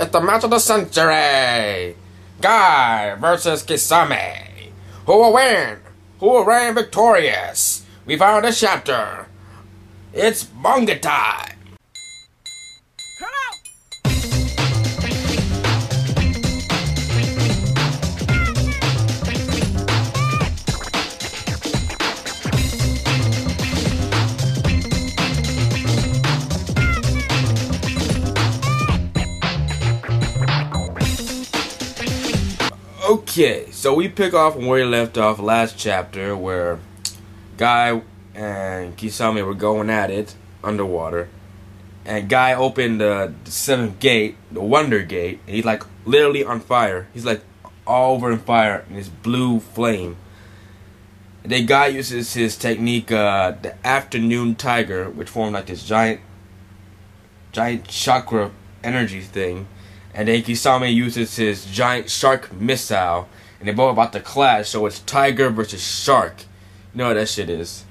It's the match of the century! Gai versus Kisame! Who will win? Who will reign victorious? We found a chapter. It's manga time! Okay, so we pick off from where we left off last chapter, where Gai and Kisame were going at it underwater, and Gai opened the seventh gate, the Wonder Gate, and he's like literally on fire. He's like all over in fire in this blue flame. And then Gai uses his technique, the Afternoon Tiger, which formed like this giant chakra energy thing. And then Kisame uses his giant shark missile, and they're both about to clash, so it's tiger versus shark. You know what that shit is.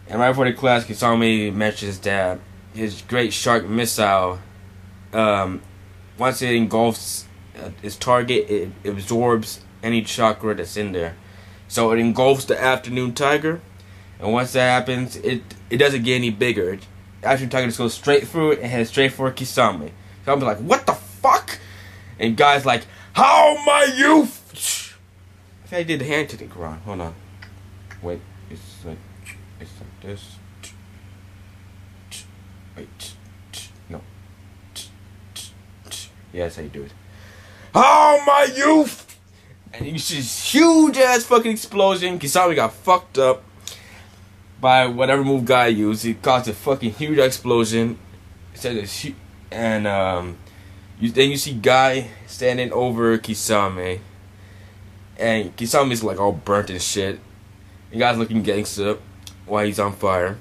And right before the clash, Kisame mentions that his great shark missile, once it engulfs its target, it absorbs any chakra that's in there. So it engulfs the Afternoon Tiger, and once that happens, it doesn't get any bigger. The Afternoon Tiger just goes straight through it and heads straight for Kisame. Kisame's like, what the fuck? And Guy's like, how my youth? I think I did the hand to the ground. Hold on. Wait, it's like this. Wait. No. Yeah, that's how you do it. How my youth? And you see this huge ass fucking explosion. Kisame got fucked up by whatever move Guy used. He caused a fucking huge explosion. And then you see Guy standing over Kisame, and Kisame's like all burnt and shit. The guy's looking gangster while he's on fire.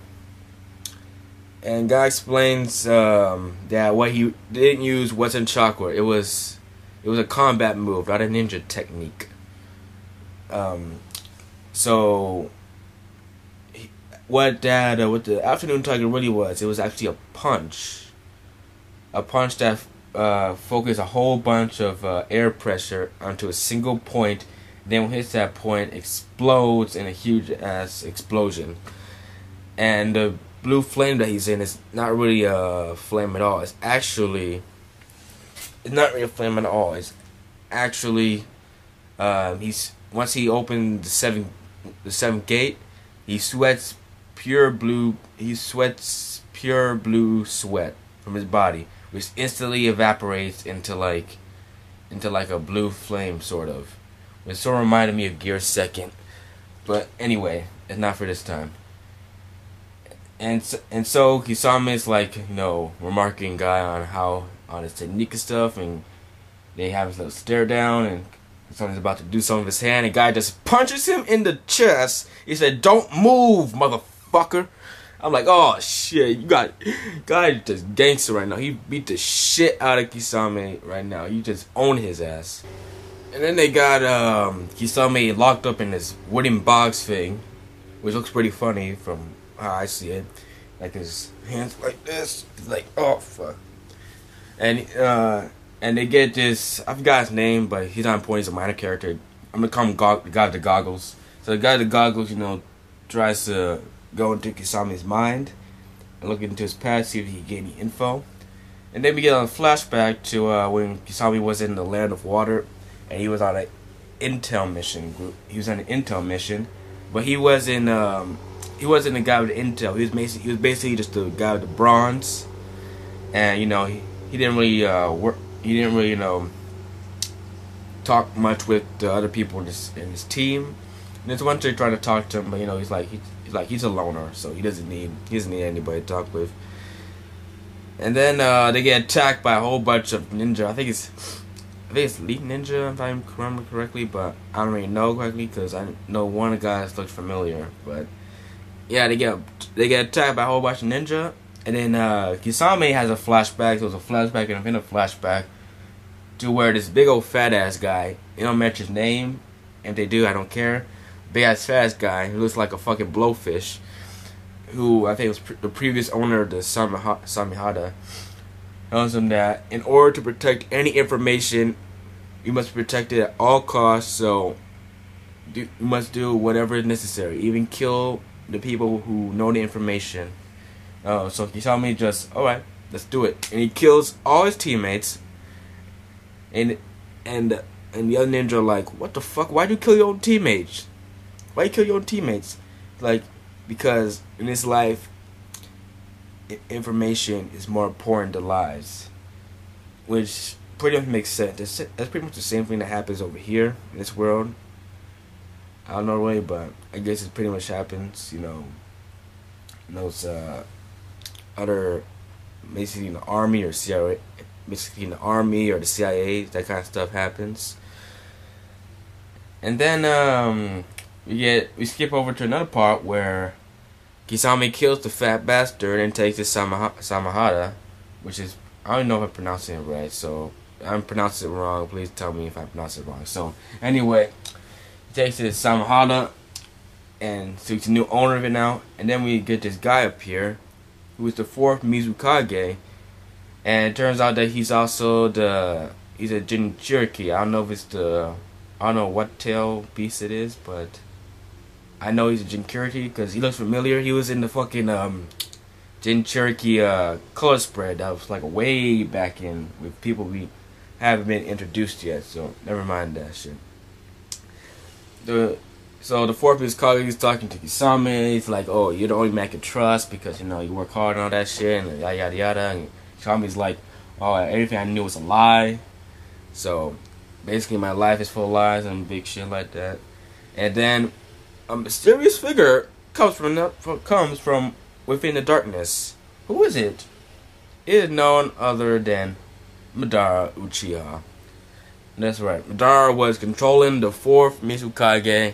And Guy explains that what he didn't use wasn't chakra. It was a combat move, not a ninja technique. What the Afternoon Tiger really was, it was actually a punch. A punch that focused a whole bunch of air pressure onto a single point. Then when it hits that point, explodes in a huge ass explosion. And the blue flame that he's in is not really a flame at all. It's not really a flame at all. It's actually once he opened the seventh gate, he sweats pure blue. He sweats pure blue sweat from his body, which instantly evaporates into like a blue flame, sort of. It sort of reminded me of Gear Second, but anyway, it's not for this time. And so Kisame is like, remarking Guy on his technique and stuff, and they have his little stare down, and Kisame's about to do something with his hand, and Guy just punches him in the chest. He said, "Don't move, motherfucker." I'm like, oh shit, you got Guy just gangster right now. He beat the shit out of Kisame right now. You just own his ass. And then they got Kisame locked up in this wooden box thing, which looks pretty funny from how I see it. Like his hands like this. It's like, oh fuck. And they get this, I forgot his name, but he's not important, he's a minor character. I'm gonna call him the guy with the goggles. So the guy with the goggles, tries to go into Kisame's mind and look into his past, see if he can get any info. And then we get on a flashback to when Kisame was in the land of water, and he was on an intel mission group. He was on an intel mission, but he wasn't the guy with the intel. He was basically just the guy with the bronze, and he didn't really work. He didn't really talk much with the other people in his team. And there's one chick trying to talk to him, but he's a loner, so he doesn't need anybody to talk with. And then they get attacked by a whole bunch of ninja. I think it's Elite Ninja, if I remember correctly, but I don't really know correctly because I know one of the guys looked familiar. But yeah, they get attacked by a whole bunch of ninja, and then Kisame has a flashback. So it was a flashback and a flashback to where this big old fat ass guy, they don't mention his name. If they do, I don't care. Big ass fat ass guy who looks like a fucking blowfish, who I think was the previous owner of the Samihada. tells him that in order to protect any information, you must protect it at all costs. So you must do whatever is necessary, even kill the people who know the information. So Kisame just, alright, let's do it. And he kills all his teammates. And the other ninja are like, what the fuck? Why'd you kill your own teammates? Why you kill your own teammates? Like, because in this life, information is more important than lies. Which pretty much makes sense. That's pretty much the same thing that happens over here in this world. I don't know the way, but I guess it pretty much happens, in those other, basically in the army or CIA, basically in the army or the CIA, that kind of stuff happens. And then we skip over to another part where Kisame kills the fat bastard and takes his Samahara, which is, I don't know if I'm pronouncing it right, so if I'm pronouncing it wrong, please tell me if I pronounce it wrong. So anyway, he takes his Samahara and so he's a new owner of it now. And then we get this guy up here who is the 4th Mizukage, and it turns out that he's also he's a Jinchuriki. I don't know if I don't know what tail beast it is, but I know he's a Jinchuriki because he looks familiar. He was in the fucking Jinchuriki color spread that was like way back in with people we haven't been introduced yet, so never mind that shit. So the 4th Mizukage is talking to Kisame. He's like, oh, you're the only man I can trust because, you work hard and all that shit, and yada yada yada. And Kisame's like, oh, everything I knew was a lie. So basically my life is full of lies and big shit like that. And then a mysterious figure comes from within the darkness. Who is it? It is none other than Madara Uchiha. That's right. Madara was controlling the 4th Mizukage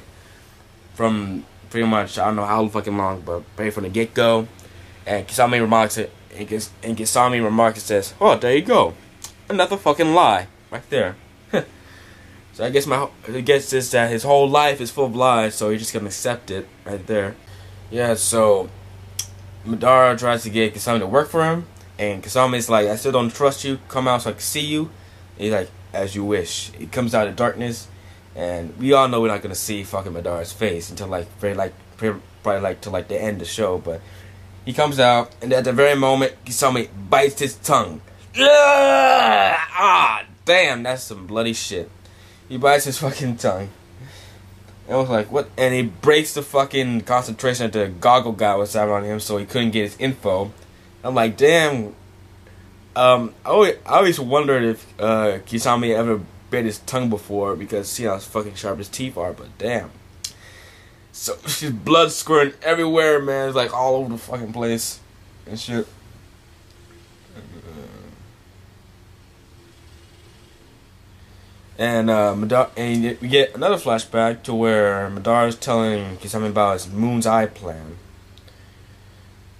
from pretty much, I don't know how fucking long, but right from the get-go. And Kisame remarks it, and Kisame remarks and says, oh, there you go. Another fucking lie. Right there. So I guess this that his whole life is full of lies, so he's just gonna accept it right there. Yeah, so Madara tries to get Kisame to work for him, and Kisame's like, I still don't trust you, come out so I can see you. And he's like, as you wish. He comes out of darkness, and we all know we're not gonna see fucking Madara's face until probably till the end of the show, but he comes out, and at the very moment, Kisame bites his tongue. Ah, damn, that's some bloody shit. He bites his fucking tongue. And I was like, what? And he breaks the fucking concentration that the goggle guy was having on him, so he couldn't get his info. I'm like, damn. I always wondered if Kisame ever bit his tongue before, because see how fucking sharp his teeth are, but damn. So, she's blood squirting everywhere, man. It's like all over the fucking place and shit. And we get another flashback to where Madara is telling Kisame about his Moon's Eye plan,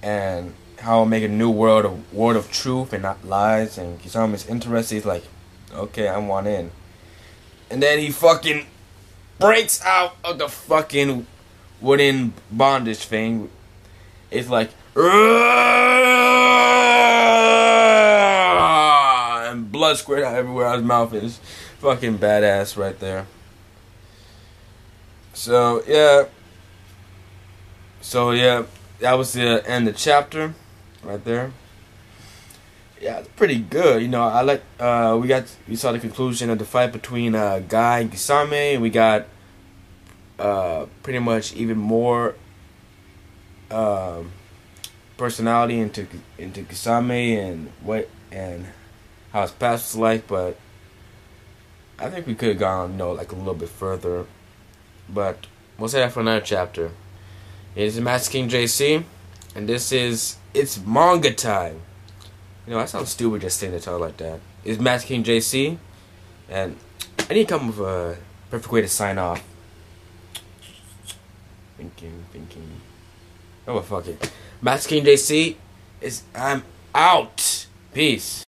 and how he'll make a new world of truth and not lies. And Kisame's interested. He's like, okay, I want in. And then he fucking breaks out of the fucking wooden bondage thing. It's like, and blood squirting out everywhere out of his mouth. Is fucking badass right there. So yeah, that was the end of the chapter right there. Yeah, it's pretty good. I like we saw the conclusion of the fight between Gai and Kisame, and we got pretty much even more personality into Kisame and how his past was like, but I think we could have gone, like a little bit further. But we'll say that for another chapter. It is Master King JC, and it's manga time. That sounds stupid just saying the title like that. It's Master King JC, and I need to come up with a perfect way to sign off. Thinking. Oh, well, fuck it. Master King JC I'm out. Peace.